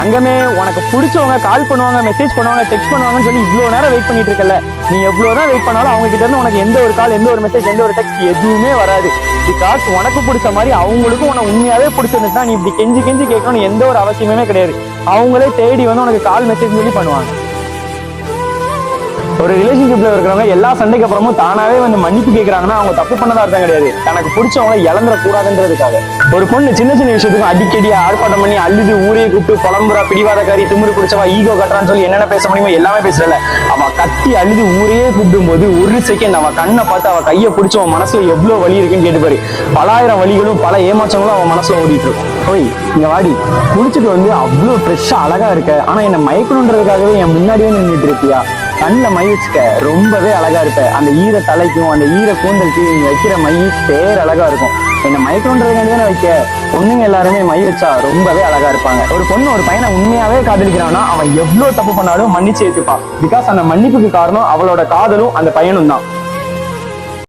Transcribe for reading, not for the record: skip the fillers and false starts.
அங்கமே உனக்கு பிடிச்சவங்க கால் பண்ணுவாங்க, மெசேஜ் பண்ணுவாங்க, டெக்ஸ்ட் பண்ணுவாங்கன்னு சொல்லி இவ்வளவு நேரம் வெயிட் பண்ணிட்டு இருக்கல. நீ எவ்வளவுதான் வெயிட் பண்ணாலும் அவங்க கிட்ட இருந்து உனக்கு எந்த ஒரு கால், எந்த ஒரு மெசேஜ், எந்த ஒரு டெக்ஸ்ட் எதுவுமே வராது. பிகாஸ் உனக்கு பிடிச்ச மாதிரி அவங்களுக்கும் உனக்கு உண்மையாவே பிடிச்சிருந்துச்சுன்னா நீ இப்படி கெஞ்சி கெஞ்சி கேட்கணும்னு எந்த ஒரு அவசியமே கிடையாது. அவங்களே தேடி வந்து உனக்கு கால் மெசேஜ் சொல்லி பண்ணுவாங்க. ஒரு ரிலேஷன்ஷிப்ல இருக்கிறவங்க எல்லா சண்டைக்கு அப்புறமும் தானாவே வந்து மன்னிப்பு கேட்கறாங்கன்னா அவங்க தப்பு பண்ணதா அர்த்தம் கிடையாது, தனக்கு பிடிச்சவங்க இழந்துட கூடாதுன்றதுக்காக. ஒரு பொண்ணு சின்ன சின்ன விஷயத்துக்கும் அடிக்கடி ஆர்ப்பாட்டம் பண்ணி அழுது ஊரே கூப்பிட்டு புலம்புறா, பிடிவாதக்காரி, திமிரு பிடிச்சவா, ஈகோ கட்டுறான்னு சொல்லி என்னென்ன பேச முடியுமோ எல்லாமே பேசுறல. அவ கத்தி அழுது ஊரையே கூப்பிடும் போது ஒரு செகண்ட் அவ கண்ணை பார்த்து அவ கையை பிடிச்ச அவன் மனசுல எவ்வளவு வலி இருக்குன்னு கேட்டுப்பாரு. பலாயிரம் வலிகளும் பல ஏமாற்றங்களும் அவன் மனசுல ஓடிட்டு இருக்கும். ஓய் இங்க வாடி, குளிச்சுட்டு வந்து அவ்வளவு ஃப்ரெஷ்ஷா அழகா இருக்க, ஆனா என்ன மயக்கணுன்றதுக்காகவே என் முன்னாடியே நின்றுட்டு இருக்கியா? கண்ணில் மை வச்சுக்க, ரொம்பவே அழகா இருப்ப. அந்த ஈர தலைக்கும் அந்த ஈர கூந்தலுக்கு நீங்க வைக்கிற மை பேர் அழகா இருக்கும். என்ன மயக்கணுன்றதுக்காண்டி தானே வைக்க. பொண்ணுங்க எல்லாருமே மை வச்சா ரொம்பவே அழகா இருப்பாங்க. ஒரு பொண்ணு ஒரு பையனை உண்மையாவே காதலிக்கிறான்னா அவன் எவ்வளவு தப்பு பண்ணாலும் மன்னிச்சு ஏத்துப்பான். பிகாஸ் அந்த மன்னிப்புக்கு காரணம் அவளோட காதலும் அந்த பையனும் தான்.